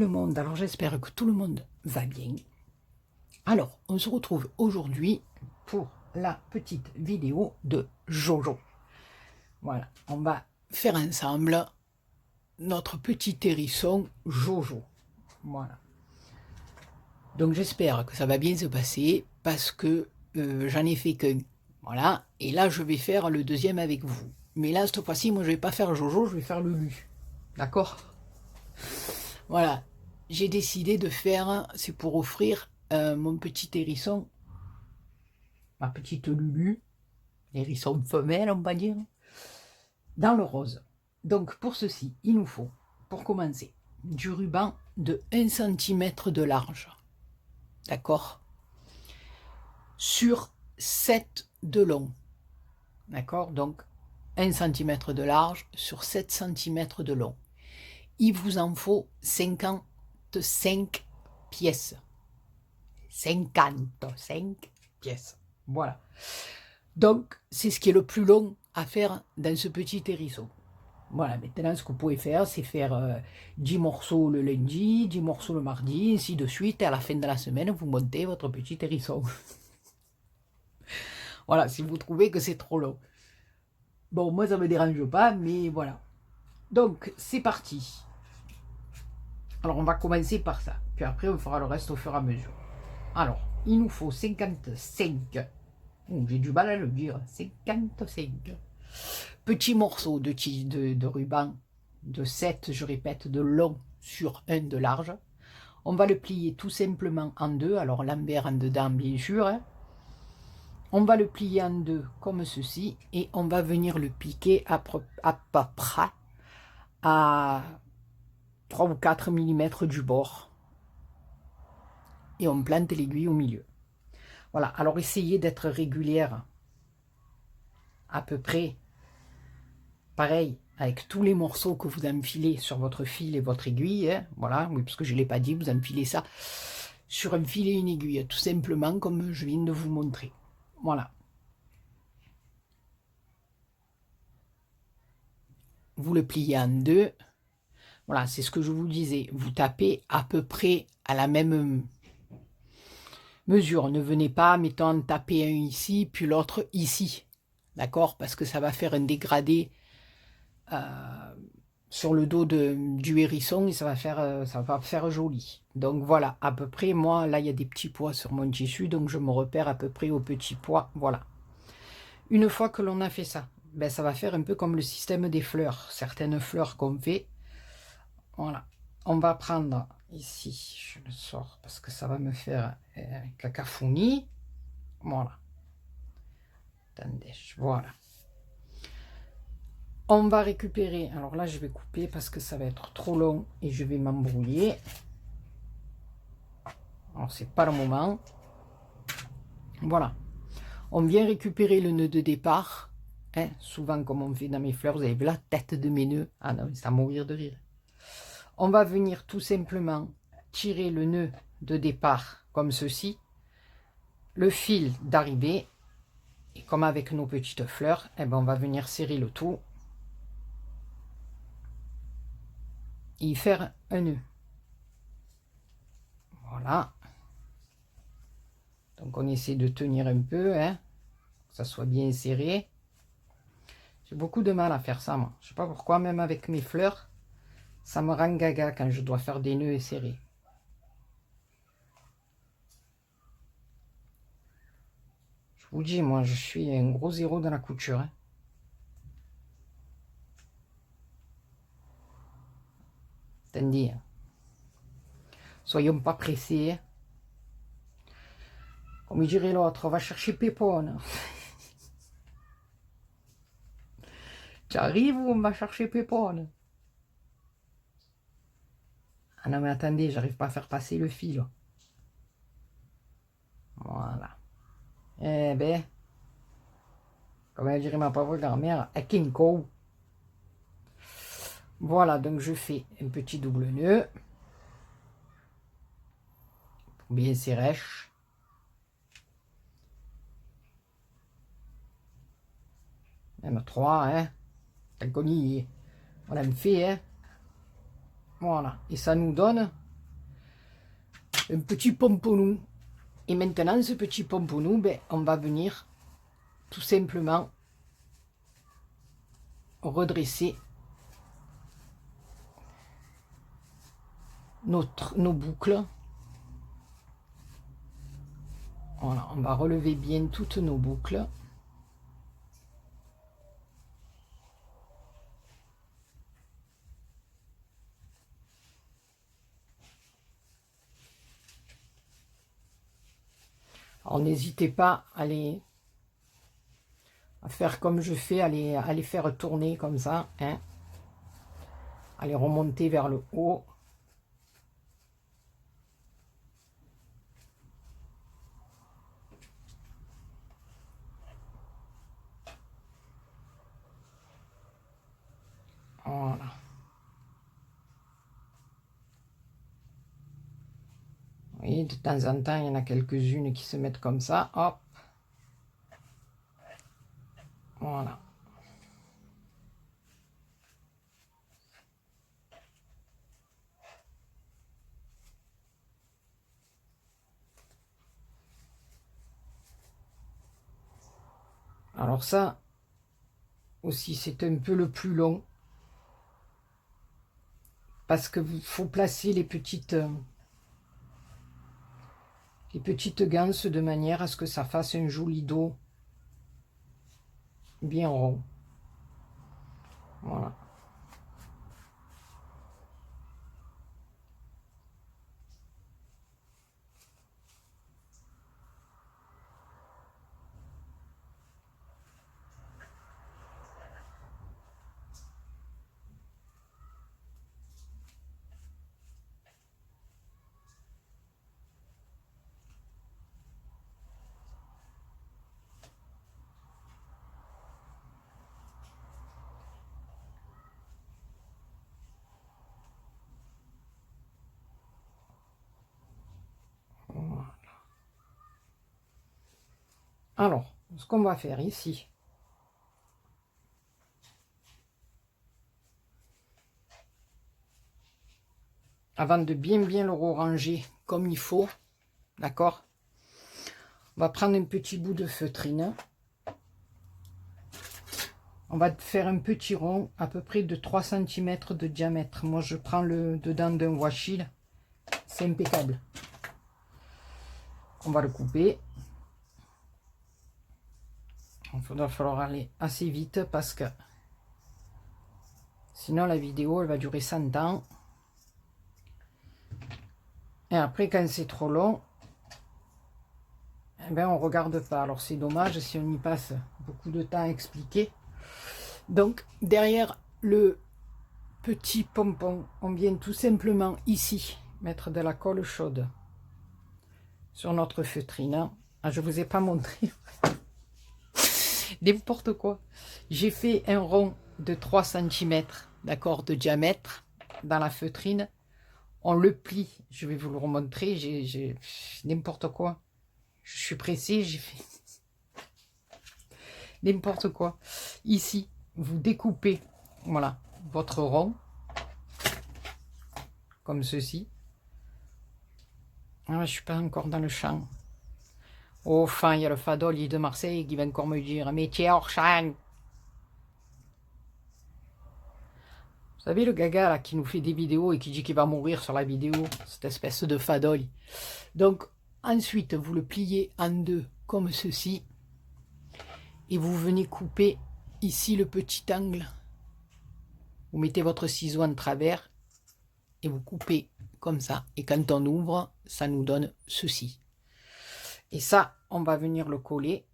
le monde, alors j'espère que tout le monde va bien. Alors, on se retrouve aujourd'hui pour la petite vidéo de Jojo. Voilà, on va faire ensemble notre petit hérisson Jojo. Voilà. Donc j'espère que ça va bien se passer parce que j'en ai fait qu'un. Voilà, et là je vais faire le deuxième avec vous. Mais là, cette fois-ci, moi je vais pas faire Jojo, je vais faire Lulu. D'accord? Voilà, j'ai décidé de faire, c'est pour offrir mon petit hérisson, ma petite Lulu, hérisson femelle on va dire, dans le rose. Donc pour ceci, il nous faut, pour commencer, du ruban de 1 cm de large, d'accord, sur 7 de long, d'accord, donc 1 cm de large sur 7 cm de long. Il vous en faut 55 pièces. 55 pièces. Voilà. Donc, c'est ce qui est le plus long à faire dans ce petit hérisson. Voilà, maintenant, ce que vous pouvez faire, c'est faire 10 morceaux le lundi, 10 morceaux le mardi, ainsi de suite. Et à la fin de la semaine, vous montez votre petit hérisson. Voilà, si vous trouvez que c'est trop long. Bon, moi, ça ne me dérange pas, mais voilà. Donc, c'est parti. Alors, on va commencer par ça. Puis après, on fera le reste au fur et à mesure. Alors, il nous faut 55. J'ai du mal à le dire. 55 petits morceaux de ruban de 7, je répète, de long sur 1 de large. On va le plier tout simplement en deux. Alors, l'envers en dedans, bien sûr. Hein. On va le plier en deux comme ceci. Et on va venir le piquer à peu près à 3 ou 4 mm du bord. Et on plante l'aiguille au milieu. Voilà, alors essayez d'être régulière, à peu près, pareil, avec tous les morceaux que vous enfilez sur votre fil et votre aiguille, hein, voilà, oui, parce que je ne l'ai pas dit, vous enfilez ça sur un fil et une aiguille, tout simplement comme je viens de vous montrer, voilà. Vous le pliez en deux, voilà, c'est ce que je vous disais, vous tapez à peu près à la même mesure, ne venez pas, mettons, taper un ici, puis l'autre ici, d'accord, parce que ça va faire un dégradé sur le dos du hérisson et ça va faire joli. Donc voilà, à peu près, moi, là, il y a des petits pois sur mon tissu, donc je me repère à peu près aux petits pois, voilà. Une fois que l'on a fait ça, ben, ça va faire un peu comme le système des fleurs, certaines fleurs qu'on fait. Voilà, on va prendre ici, je le sors parce que ça va me faire cacophonie. Voilà. Attendez, voilà. On va récupérer, alors là je vais couper parce que ça va être trop long et je vais m'embrouiller. Alors c'est pas le moment. Voilà. On vient récupérer le nœud de départ. Hein, souvent comme on fait dans mes fleurs, vous avez vu la tête de mes nœuds. Ah non, c'est à mourir de rire. On va venir tout simplement tirer le nœud de départ comme ceci. Le fil d'arrivée. Et comme avec nos petites fleurs, eh ben on va venir serrer le tout. Et y faire un nœud. Voilà. Donc on essaie de tenir un peu, hein, que ça soit bien serré. J'ai beaucoup de mal à faire ça, moi. Je sais pas pourquoi, même avec mes fleurs, ça me rend gaga quand je dois faire des nœuds et serrer. Je vous dis, moi, je suis un gros zéro dans la couture. Hein. Attendez. Soyons pas pressés. Hein. Comme dirait l'autre, on va chercher Pépone. Tu arrives ou on va chercher Pépone? Ah non mais attendez, j'arrive pas à faire passer le fil. Voilà. Eh ben, comme dirait ma pauvre grand-mère, à Kinko. Voilà, donc je fais un petit double nœud. Pour bien serrer. Même 3, hein. Tant qu'on y est. On en fait, hein. Voilà. Et ça nous donne un petit pomponou. Et maintenant, ce petit pomponou, ben, on va venir tout simplement redresser nos boucles. Voilà, on va relever bien toutes nos boucles. Alors n'hésitez pas à faire comme je fais, à les faire tourner comme ça, hein, à les remonter vers le haut. Voilà. Vous voyez, de temps en temps, il y en a quelques-unes qui se mettent comme ça. Hop. Voilà. Alors ça aussi, c'est un peu le plus long. Parce qu'il faut placer les petites ganses de manière à ce que ça fasse un joli dos bien rond. Voilà. Voilà. Alors, ce qu'on va faire ici, avant de bien le ranger comme il faut, d'accord, on va prendre un petit bout de feutrine. On va faire un petit rond à peu près de 3 cm de diamètre. Moi, je prends le dedans d'un washi. C'est impeccable. On va le couper. Il va falloir aller assez vite parce que sinon la vidéo elle va durer 100 ans. Et après, quand c'est trop long, eh ben, on ne regarde pas. Alors c'est dommage si on y passe beaucoup de temps à expliquer. Donc derrière le petit pompon, on vient tout simplement ici mettre de la colle chaude sur notre feutrine. Ah, je ne vous ai pas montré. N'importe quoi. J'ai fait un rond de 3 cm, d'accord, de diamètre dans la feutrine. On le plie. Je vais vous le remontrer. J'ai n'importe quoi. Je suis pressée. J'ai fait n'importe quoi. Ici, vous découpez, voilà, votre rond comme ceci. Ah, je ne suis pas encore dans le champ. Oh, enfin, il y a le Fadol de Marseille qui va encore me dire « Mais tu es hors champ !» Vous savez, le gaga là, qui nous fait des vidéos et qui dit qu'il va mourir sur la vidéo, cette espèce de Fadol. Donc, ensuite, vous le pliez en deux comme ceci. Et vous venez couper ici le petit angle. Vous mettez votre ciseau en travers et vous coupez comme ça. Et quand on ouvre, ça nous donne ceci. Et ça, on va venir le coller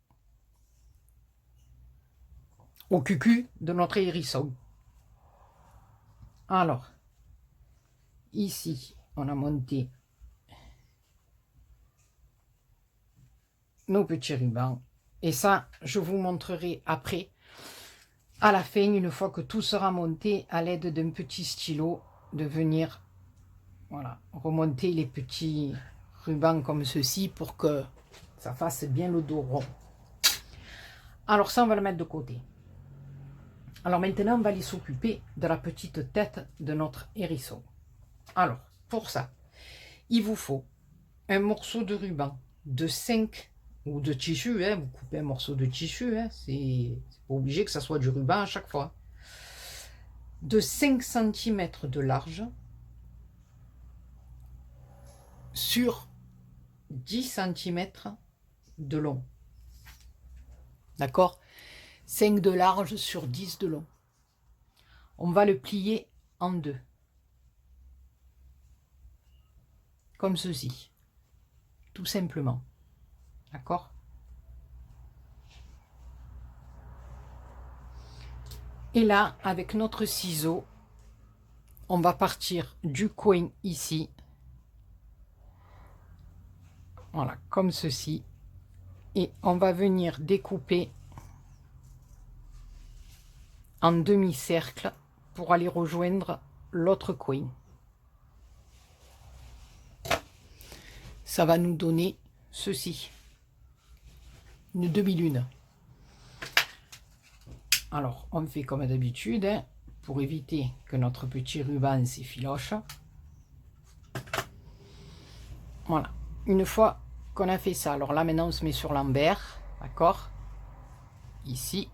au cucu de notre hérisson. Alors, ici, on a monté nos petits rubans. Et ça, je vous montrerai après, à la fin, une fois que tout sera monté, à l'aide d'un petit stylo, de venir, voilà, remonter les petits rubans comme ceci pour que ça fasse bien le dos rond. Alors ça, on va le mettre de côté. Alors maintenant, on va aller s'occuper de la petite tête de notre hérisson. Alors, pour ça, il vous faut un morceau de ruban de 5 ou de tissu, hein, vous coupez un morceau de tissu, hein, c'est pas obligé que ça soit du ruban à chaque fois, de 5 cm de large sur 10 cm de long. D'accord? 5 de large sur 10 de long. On va le plier en deux. Comme ceci. Tout simplement. D'accord? Et là, avec notre ciseau, on va partir du coin ici. Voilà, comme ceci. Et on va venir découper en demi-cercle pour aller rejoindre l'autre coin. Ça va nous donner ceci. Une demi-lune. Alors, on fait comme d'habitude, hein, pour éviter que notre petit ruban s'effiloche. Voilà. Une fois qu'on a fait ça, alors là maintenant on se met sur l'envers, d'accord? Ici.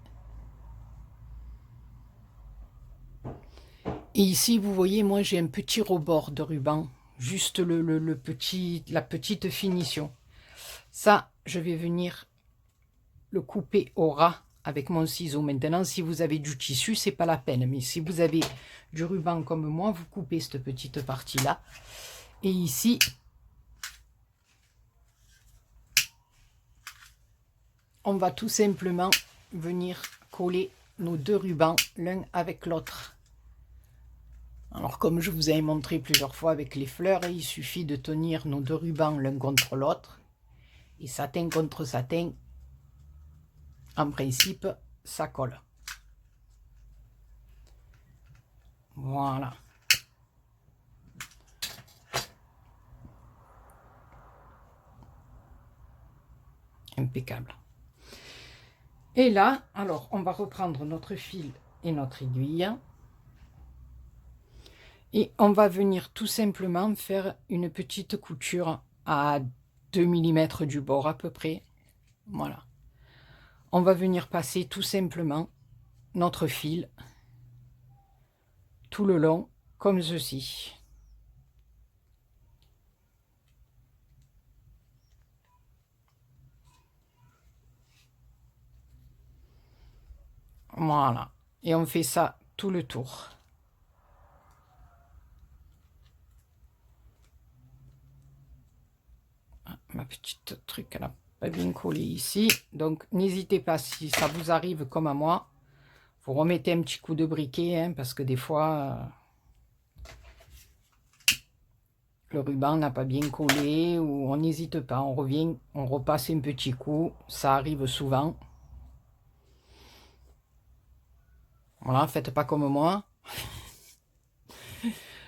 Et ici, vous voyez, moi j'ai un petit rebord de ruban, juste la petite finition. Ça, je vais venir le couper au ras avec mon ciseau. Maintenant, si vous avez du tissu, c'est pas la peine. Mais si vous avez du ruban comme moi, vous coupez cette petite partie-là. Et ici, on va tout simplement venir coller nos deux rubans l'un avec l'autre. Alors, comme je vous avais montré plusieurs fois avec les fleurs, il suffit de tenir nos deux rubans l'un contre l'autre. Et satin contre satin, en principe, ça colle. Voilà. Impeccable. Et là, alors, on va reprendre notre fil et notre aiguille. Et on va venir tout simplement faire une petite couture à 2 mm du bord à peu près. Voilà. On va venir passer tout simplement notre fil tout le long, comme ceci. Voilà. Et on fait ça tout le tour. Ma petite truc, elle n'a pas bien collé ici. Donc, n'hésitez pas, si ça vous arrive comme à moi, vous remettez un petit coup de briquet, hein, parce que des fois, le ruban n'a pas bien collé, ou on n'hésite pas, on revient, on repasse un petit coup. Ça arrive souvent. Voilà, faites pas comme moi.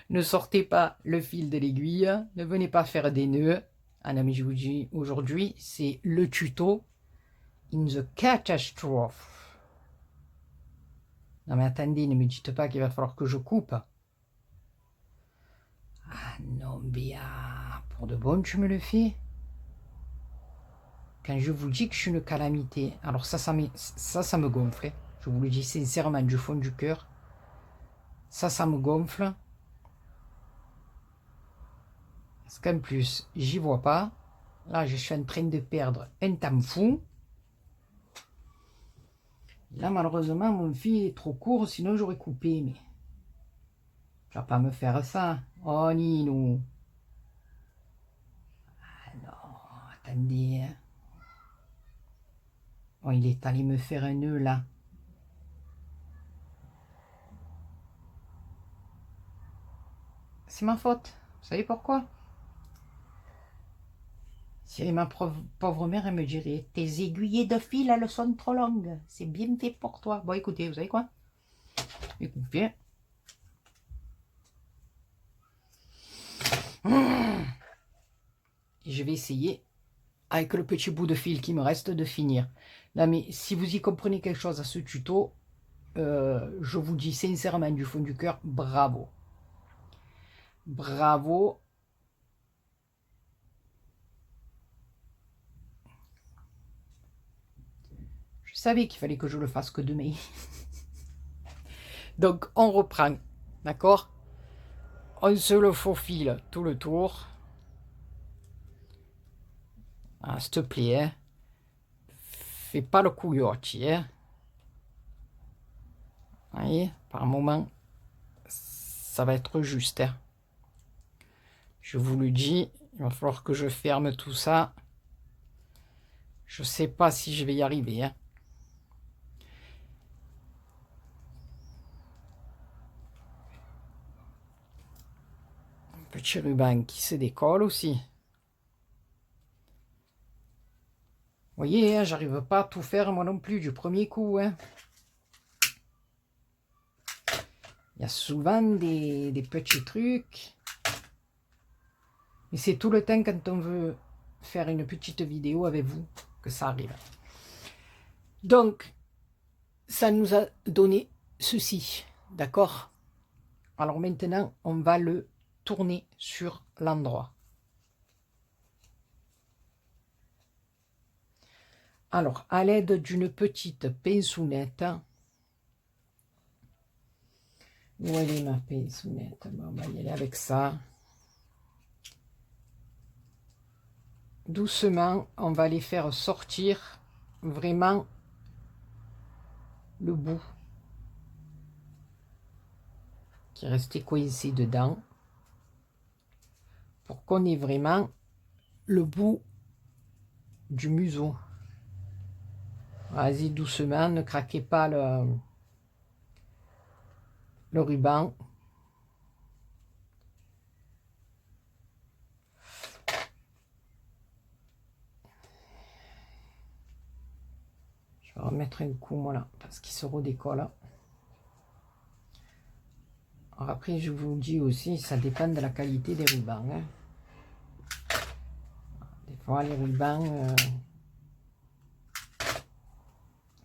Ne sortez pas le fil de l'aiguille, ne venez pas faire des nœuds. Ah non, mais je vous dis, aujourd'hui, c'est le tuto in the catastrophe. Non mais attendez, ne me dites pas qu'il va falloir que je coupe. Ah non, Béa, pour de bon, tu me le fais. Quand je vous dis que je suis une calamité, alors ça me gonfle. Je vous le dis sincèrement du fond du cœur. Ça me gonfle. Parce qu'en plus, j'y vois pas. Là, je suis en train de perdre un temps fou. Là, malheureusement, mon fil est trop court, sinon j'aurais coupé. Mais tu vas pas me faire ça. Oh, Nino. Ah non, attendez. Hein. Oh, il est allé me faire un nœud, là. C'est ma faute. Vous savez pourquoi? Si ma pauvre mère, elle me dirait, tes aiguillets de fil, elles sont trop longues. C'est bien fait pour toi. Bon, écoutez, vous savez quoi? Écoutez. Et je vais essayer, avec le petit bout de fil qui me reste, de finir. Là, mais si vous y comprenez quelque chose à ce tuto, je vous dis sincèrement du fond du cœur, bravo. Bravo. savais qu'il fallait que je le fasse que demain. Donc, on reprend, d'accord? On se le faufile tout le tour. Ah, s'il te plaît, hein. Fais pas le couillotti, hein. Vous voyez, par moment, ça va être juste, hein. Je vous le dis, il va falloir que je ferme tout ça. Je sais pas si je vais y arriver, hein. Petit ruban qui se décolle aussi. Vous voyez, hein, j'arrive pas à tout faire moi non plus du premier coup, hein. Il y a souvent des petits trucs. Mais c'est tout le temps quand on veut faire une petite vidéo avec vous que ça arrive. Donc, ça nous a donné ceci, d'accord? Alors maintenant, on va le tourner sur l'endroit. Alors, à l'aide d'une petite pinçonnette, où elle est ma pinçonnette? Bon, on va y aller avec ça. Doucement, on va les faire sortir vraiment le bout qui est resté coincé dedans, pour qu'on ait vraiment le bout du museau. Vas-y, doucement, ne craquez pas le ruban. Je vais remettre un coup, voilà, parce qu'il se redécolle. Alors après, je vous dis aussi, ça dépend de la qualité des rubans, hein. Des fois, les rubans,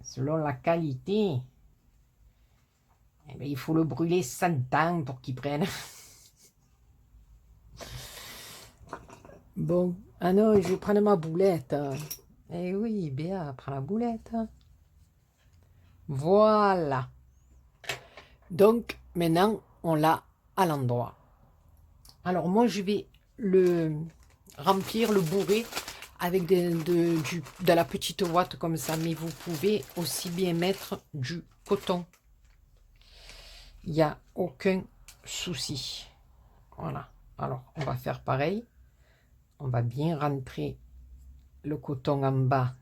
selon la qualité, eh bien, il faut le brûler 100 ans pour qu'il prenne. Bon, ah non, je vais prendre ma boulette. Eh oui, Béa, prends la boulette. Voilà. Donc, maintenant, on l'a à l'endroit. Alors, moi, je vais le remplir, le bourrer avec de la petite ouate comme ça. Mais vous pouvez aussi bien mettre du coton. Il n'y a aucun souci. Voilà. Alors, on va faire pareil. On va bien rentrer le coton en bas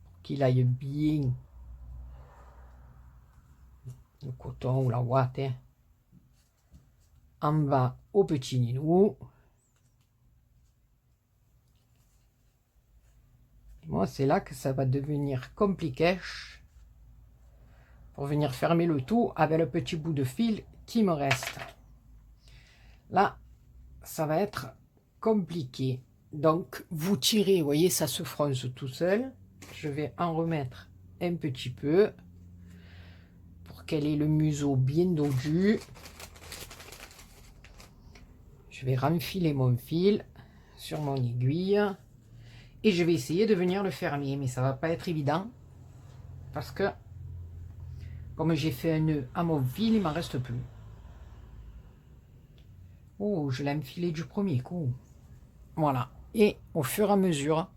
pour qu'il aille bien. Le coton ou la ouate, hein, en bas au petit nidou. Moi, c'est là que ça va devenir compliqué pour venir fermer le tout avec le petit bout de fil qui me reste. Là, ça va être compliqué. Donc, vous tirez, vous voyez, ça se fronce tout seul. Je vais en remettre un petit peu pour qu'elle ait le museau bien dodu. Je vais renfiler mon fil sur mon aiguille et je vais essayer de venir le fermer, mais ça va pas être évident parce que comme j'ai fait un nœud à mon fil, il m'en reste plus. Oh, je l'ai enfilé du premier coup. Voilà. Et au fur et à mesure,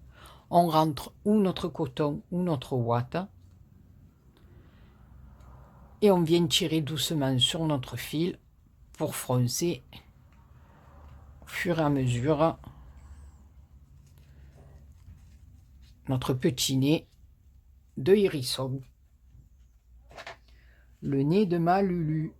on rentre ou notre coton ou notre ouate et on vient tirer doucement sur notre fil pour froncer au fur et à mesure notre petit nez de hérisson. Le nez de ma Lulu.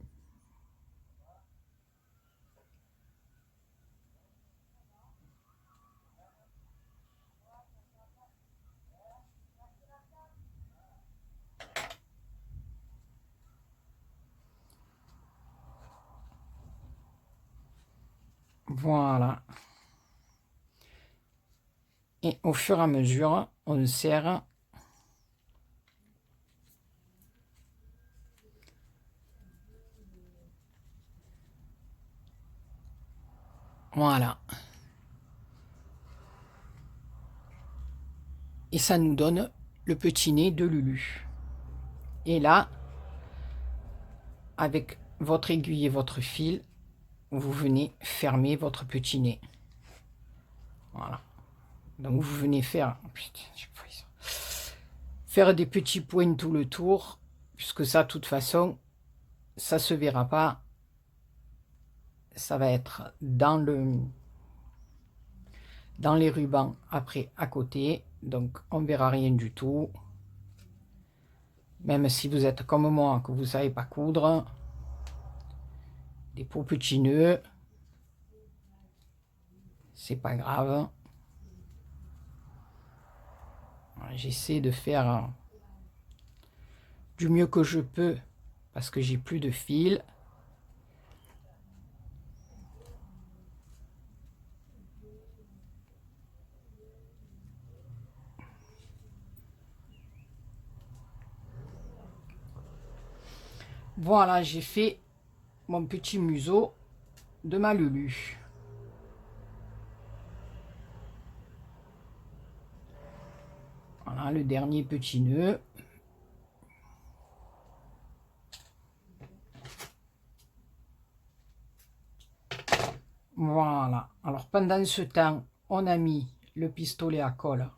Voilà. Et au fur et à mesure, on serre voilà. Et ça nous donne le petit nez de Lulu. Et là, avec votre aiguille et votre fil, vous venez fermer votre petit nez. Voilà. Donc vous venez faire, faire des petits points tout le tour, puisque ça, de toute façon, ça se verra pas. Ça va être dans les rubans après à côté, donc on verra rien du tout. Même si vous êtes comme moi, que vous savez pas coudre, des beaux petits nœuds, c'est pas grave. J'essaie de faire du mieux que je peux parce que j'ai plus de fil. Voilà, j'ai fait mon petit museau de ma Lulu. Voilà le dernier petit nœud. Voilà. Alors pendant ce temps, on a mis le pistolet à colle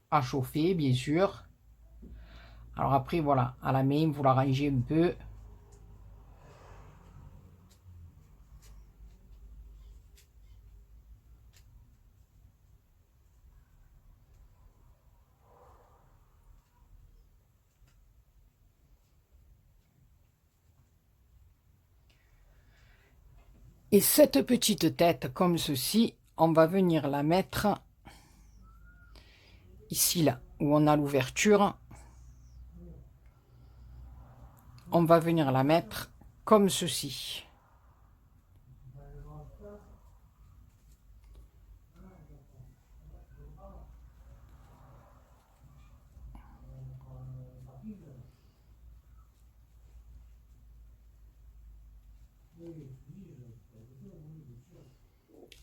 à chauffer, bien sûr. Alors après, voilà, à la main, vous l'arrangez un peu. Et cette petite tête, comme ceci, on va venir la mettre ici, là, où on a l'ouverture. On va venir la mettre comme ceci.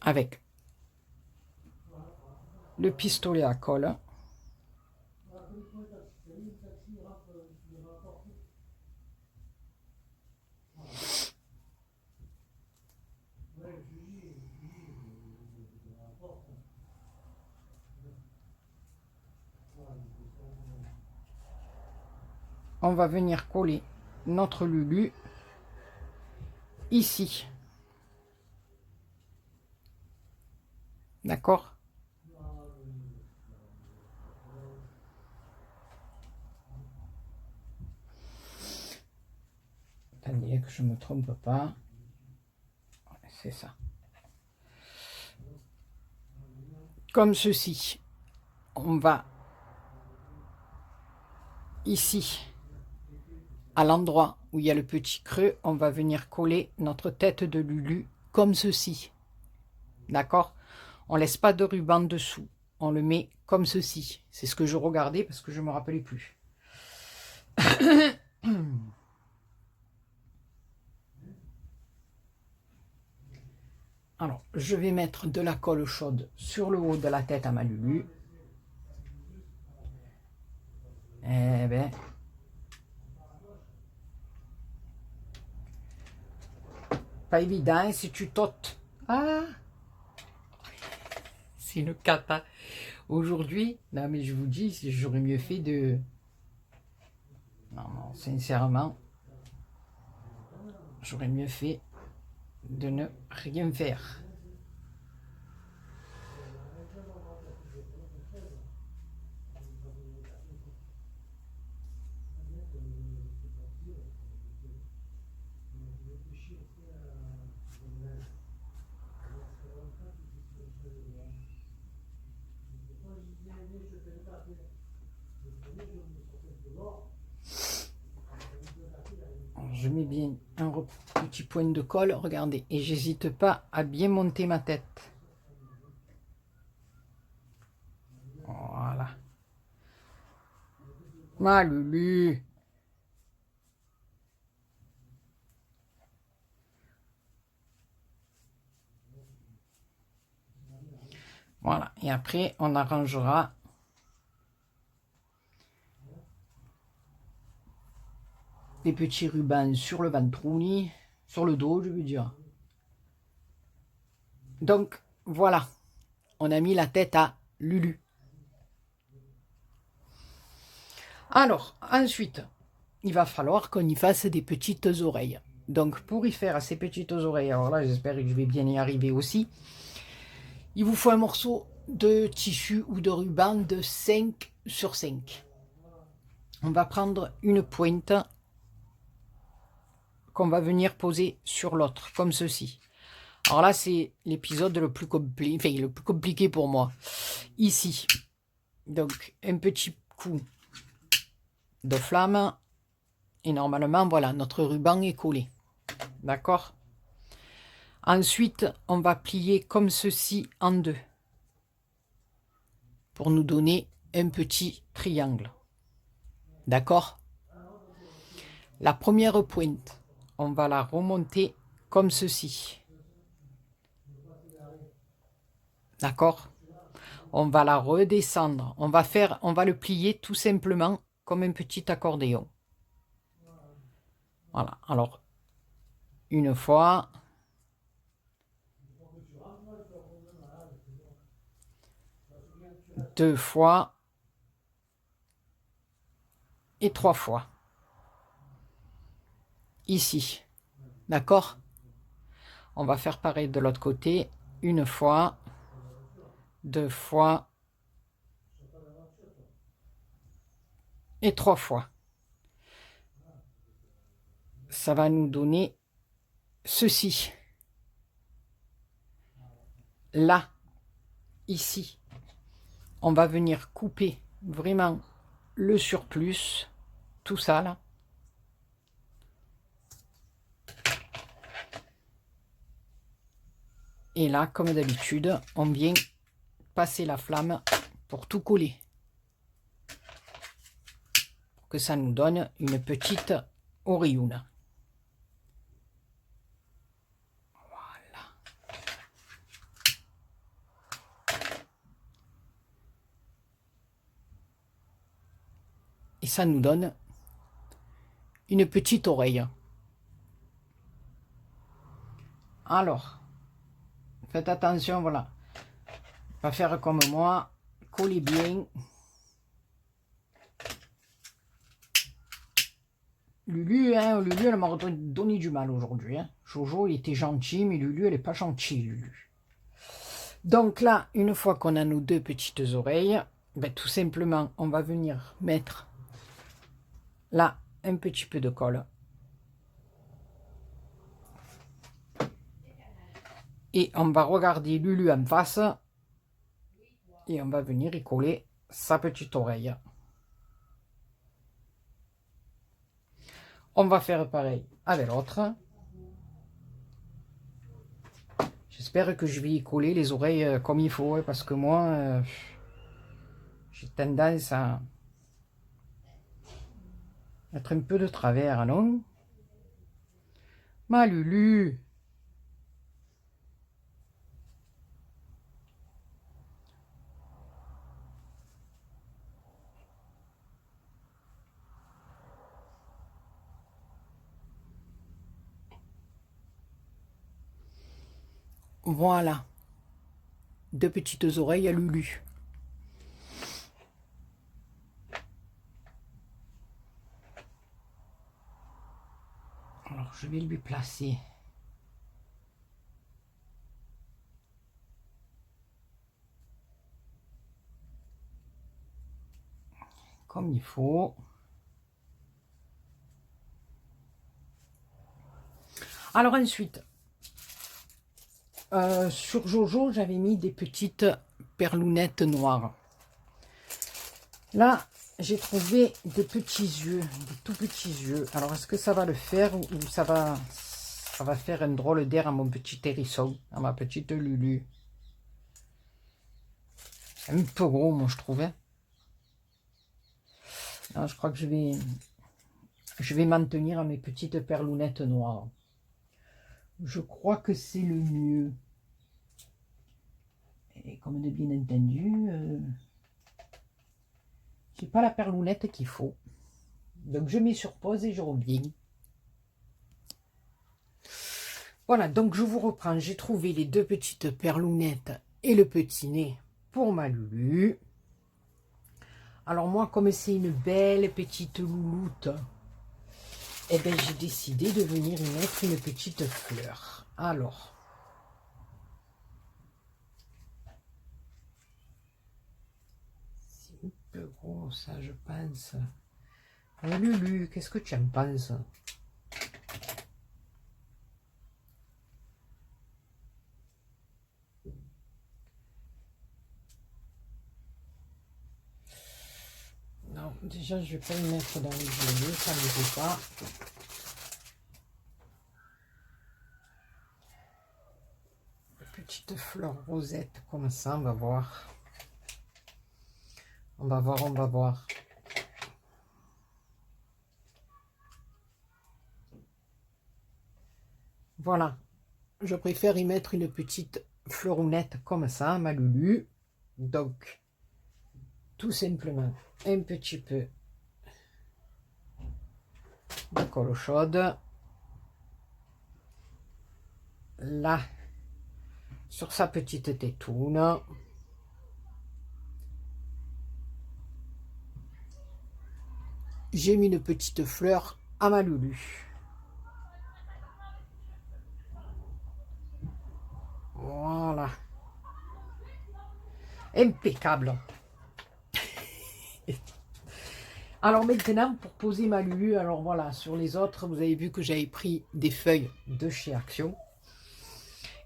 Avec le pistolet à colle. On va venir coller notre Lulu ici. D'accord? Attendez que je ne me trompe pas. C'est ça. Comme ceci. On va ici, à l'endroit où il y a le petit creux, on va venir coller notre tête de Lulu comme ceci. D'accord? On laisse pas de ruban dessous. On le met comme ceci. C'est ce que je regardais parce que je ne me rappelais plus. Alors, je vais mettre de la colle chaude sur le haut de la tête à ma Lulu. Eh ben, pas évident, hein, si tu totes. Ah, c'est une cata. Aujourd'hui, non mais je vous dis, j'aurais mieux fait de... Non, sincèrement, j'aurais mieux fait de ne rien faire. Je mets bien un petit point de colle, regardez, et j'hésite pas à bien monter ma tête. Voilà. Ma Lulu. Voilà, et après on arrangera des petits rubans sur le ventrouni, sur le dos, je veux dire. Donc, voilà. On a mis la tête à Lulu. Alors, ensuite, il va falloir qu'on y fasse des petites oreilles. Donc, pour y faire ces petites oreilles, alors là, j'espère que je vais bien y arriver aussi, il vous faut un morceau de tissu ou de ruban de 5 sur 5. On va prendre une pointe qu'on va venir poser sur l'autre, comme ceci. Alors là, c'est l'épisode le plus compliqué, enfin, le plus compliqué pour moi. Ici, donc, un petit coup de flamme. Et normalement, voilà, notre ruban est collé. D'accord? Ensuite, on va plier comme ceci en deux. Pour nous donner un petit triangle. D'accord? La première pointe, on va la remonter comme ceci. D'accord? On va la redescendre. On va le plier tout simplement comme un petit accordéon. Voilà. Alors, une fois. Deux fois. Et 3 fois. Ici. D'accord? On va faire pareil de l'autre côté. Une fois. 2 fois. Et 3 fois. Ça va nous donner ceci. Là, ici, on va venir couper vraiment le surplus, tout ça là. Et là, comme d'habitude, on vient passer la flamme pour tout coller. Pour que ça nous donne une petite auréole. Voilà. Et ça nous donne une petite oreille. Alors, faites attention, voilà. Pas faire comme moi, collez bien. Lulu, hein, Lulu, elle m'a donné du mal aujourd'hui. Hein. Jojo, il était gentil, mais Lulu, elle n'est pas gentille, Lulu. Donc là, une fois qu'on a nos deux petites oreilles, ben, tout simplement, on va venir mettre là un petit peu de colle. Et on va regarder Lulu en face. Et on va venir y coller sa petite oreille. On va faire pareil avec l'autre. J'espère que je vais y coller les oreilles comme il faut, parce que moi, j'ai tendance à être un peu de travers, non? Ma Lulu! Voilà. Deux petites oreilles à Lulu. Alors, je vais lui placer comme il faut. Alors ensuite, sur Jojo, j'avais mis des petites perlounettes noires. Là, j'ai trouvé des petits yeux, des tout petits yeux. Alors, est-ce que ça va le faire ou ça va faire un drôle d'air à mon petit hérisson, à ma petite Lulu? C'est un peu gros, moi, je trouvais. Non, je crois que je vais m'en tenir à mes petites perlounettes noires. Je crois que c'est le mieux. Et comme de bien entendu, j'ai pas la perlounette qu'il faut. Donc je mets sur pause et je reviens. Voilà, donc je vous reprends. J'ai trouvé les 2 petites perlounettes et le petit nez pour ma Lulu. Alors moi, comme c'est une belle petite louloute, eh bien j'ai décidé de venir y mettre une petite fleur. Alors, c'est un peu gros ça, je pense. Oh, Lulu, qu'est-ce que tu en penses? Non, déjà je vais pas le mettre dans les yeux, ça ne me fait pas. Petite fleur rosette comme ça, on va voir. On va voir, on va voir. Voilà, je préfère y mettre une petite fleurounette comme ça, ma Lulu. Donc, tout simplement, un petit peu de colle chaude. Là, sur sa petite tétoune. J'ai mis une petite fleur à ma Lulu. Voilà. Impeccable. Alors maintenant, pour poser ma Lulu, alors voilà, sur les autres, vous avez vu que j'avais pris des feuilles de chez Action.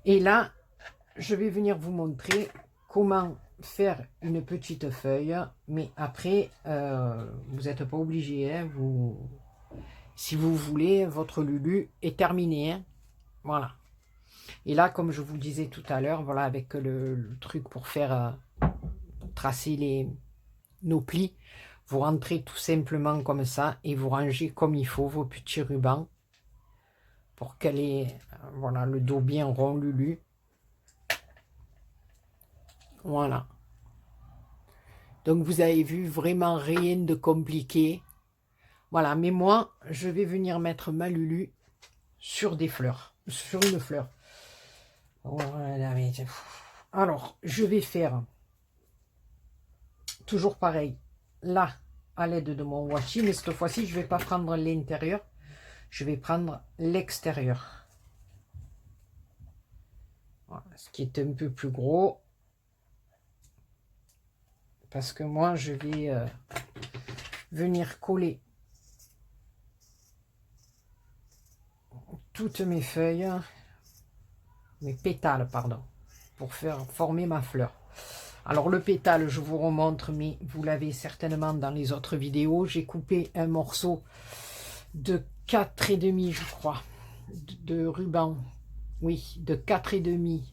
Et là, je vais venir vous montrer comment faire une petite feuille. Mais après, vous n'êtes pas obligé, hein, si vous voulez, votre Lulu est terminée. Hein, voilà. Et là, comme je vous le disais tout à l'heure, voilà, avec le truc pour faire tracer nos plis, vous rentrez tout simplement comme ça et vous rangez comme il faut vos petits rubans pour qu'elle ait voilà, le dos bien rond, Lulu. Voilà. Donc vous avez vu, vraiment rien de compliqué. Voilà, mais moi, je vais venir mettre ma Lulu sur des fleurs, sur une fleur. Voilà, alors, je vais faire toujours pareil, là, à l'aide de mon washi, mais cette fois-ci, je ne vais pas prendre l'intérieur, je vais prendre l'extérieur. Voilà, ce qui est un peu plus gros. Parce que moi, je vais venir coller toutes mes feuilles, mes pétales, pardon, pour faire former ma fleur. Alors le pétale, je vous remontre, mais vous l'avez certainement dans les autres vidéos. J'ai coupé un morceau de 4,5, je crois, de ruban. Oui, de 4,5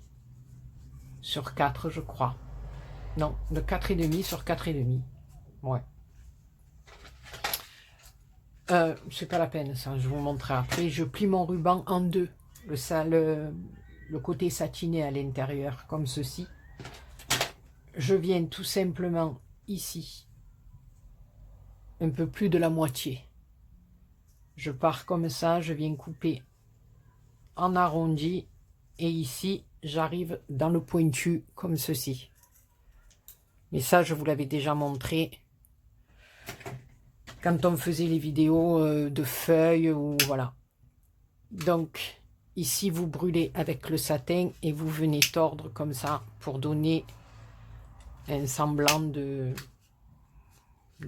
sur 4, je crois. Non, de 4,5 sur 4,5. Ouais. C'est pas la peine, ça, je vous montrerai après. Je plie mon ruban en deux. Le côté satiné à l'intérieur, comme ceci. Je viens tout simplement ici, un peu plus de la moitié. Je pars comme ça, je viens couper en arrondi. Et ici, j'arrive dans le pointu, comme ceci. Mais ça, je vous l'avais déjà montré quand on faisait les vidéos de feuilles ou voilà. Donc, ici, vous brûlez avec le satin et vous venez tordre comme ça pour donner un semblant de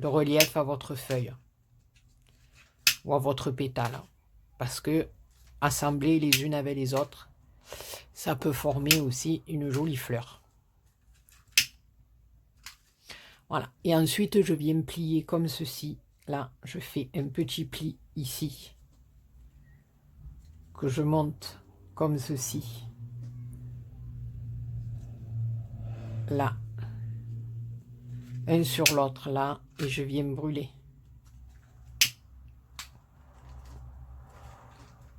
relief à votre feuille ou à votre pétale. Parce que assembler les unes avec les autres, ça peut former aussi une jolie fleur. Voilà. Et ensuite, je viens plier comme ceci. Là, je fais un petit pli ici que je monte comme ceci. Là. Un sur l'autre, là. Et je viens brûler.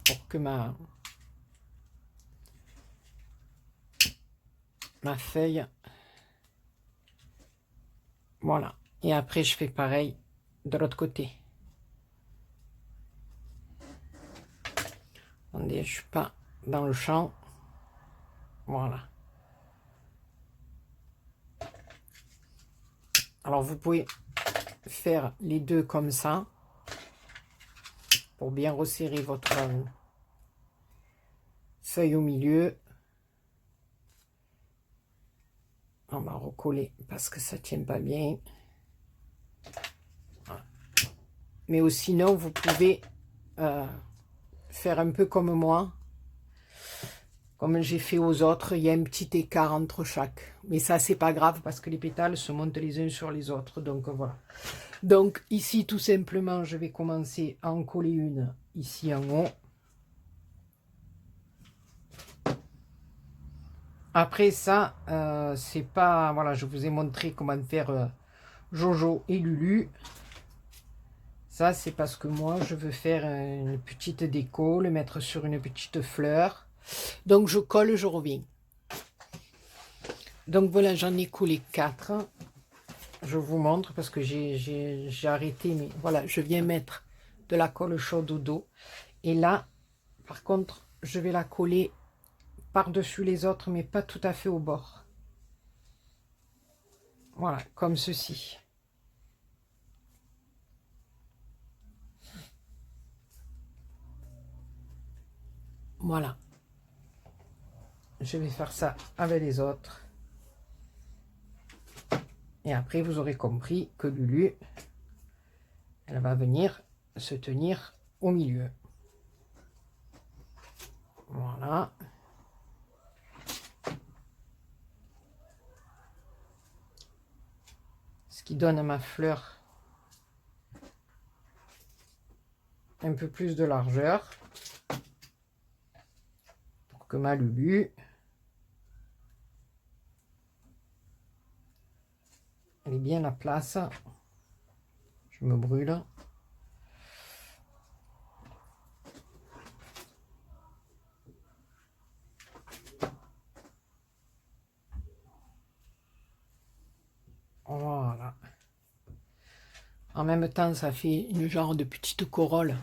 Pour que ma feuille... Voilà. Et après, je fais pareil de l'autre côté. Attendez, je suis pas dans le champ. Voilà. Alors, vous pouvez faire les deux comme ça pour bien resserrer votre feuille au milieu. On va recoller parce que ça tient pas bien. Voilà. Mais sinon, vous pouvez faire un peu comme moi. Comme j'ai fait aux autres, il y a un petit écart entre chaque. Mais ça, c'est pas grave parce que les pétales se montent les uns sur les autres. Donc voilà. Donc ici, tout simplement, je vais commencer à en coller une ici en haut. Après ça, c'est pas... Voilà, je vous ai montré comment faire Jojo et Lulu. Ça, c'est parce que moi, je veux faire une petite déco, le mettre sur une petite fleur. Donc, je colle, je reviens. Donc, voilà, j'en ai collé 4. Je vous montre parce que j'ai arrêté. Mais voilà, je viens mettre de la colle chaude au dos. Et là, par contre, je vais la coller par-dessus les autres, mais pas tout à fait au bord. Voilà, comme ceci. Voilà. Je vais faire ça avec les autres. Et après, vous aurez compris que Lulu, elle va venir se tenir au milieu. Voilà. Ce qui donne à ma fleur un peu plus de largeur. Pour que ma Lulu, elle ait bien la place. Je me brûle. Voilà. En même temps, ça fait une genre de petite corolle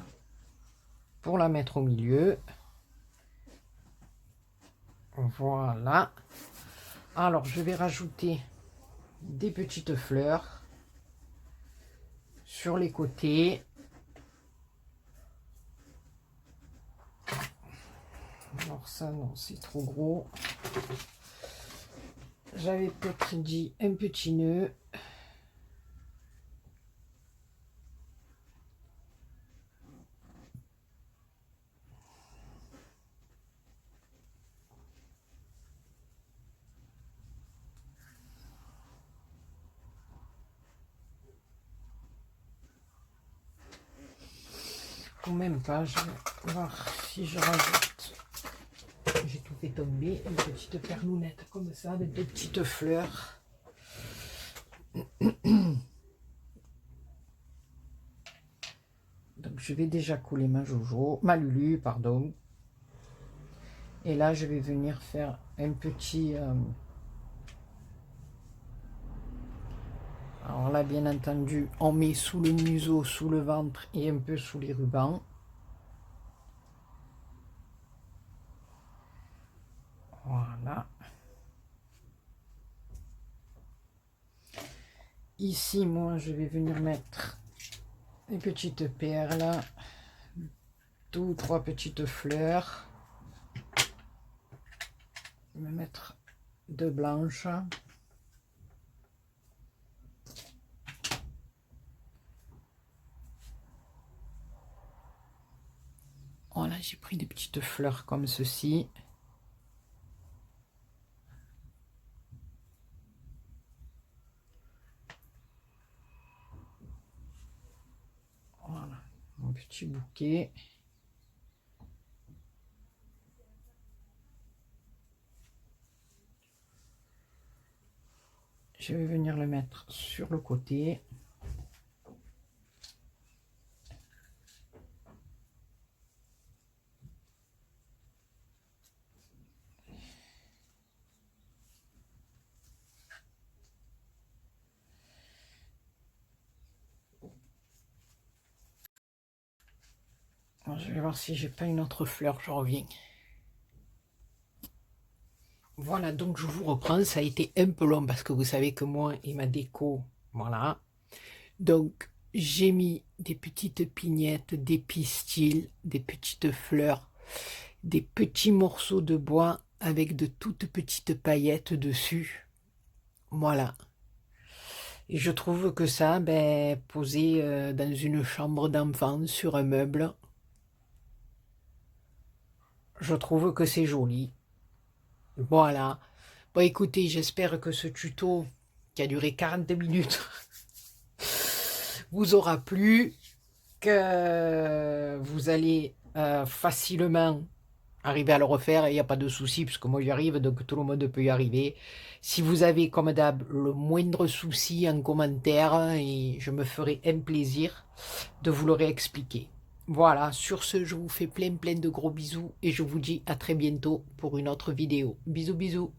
pour la mettre au milieu. Voilà. Alors, je vais rajouter des petites fleurs sur les côtés. Alors ça, non, c'est trop gros. J'avais peut-être dit un petit nœud. Ou même pas, je vais voir si je rajoute. J'ai tout fait tomber, une petite perlounette comme ça, avec des petites fleurs. Donc je vais déjà coller ma Jojo, ma Lulu, pardon. Et là, je vais venir faire un petit... Alors là, bien entendu, on met sous le museau, sous le ventre et un peu sous les rubans. Voilà. Ici, moi, je vais venir mettre des petites perles, 2 ou 3 petites fleurs. Je vais mettre 2 blanches. Voilà, j'ai pris des petites fleurs comme ceci. Voilà, mon petit bouquet. Je vais venir le mettre sur le côté. Bon, je vais voir si j'ai pas une autre fleur, je reviens. Voilà, donc je vous reprends, ça a été un peu long parce que vous savez que moi et ma déco, voilà. Donc j'ai mis des petites pignettes, des pistils, des petites fleurs, des petits morceaux de bois avec de toutes petites paillettes dessus. Voilà. Et je trouve que ça, ben, posé dans une chambre d'enfant sur un meuble, je trouve que c'est joli. Voilà. Bon, écoutez, j'espère que ce tuto, qui a duré 40 minutes, vous aura plu, que vous allez facilement arriver à le refaire, il n'y a pas de souci, puisque moi j'y arrive, donc tout le monde peut y arriver. Si vous avez, comme d'hab, le moindre souci en commentaire, et je me ferai un plaisir de vous le réexpliquer. Voilà, sur ce, je vous fais plein de gros bisous, et je vous dis à très bientôt pour une autre vidéo. Bisous, bisous.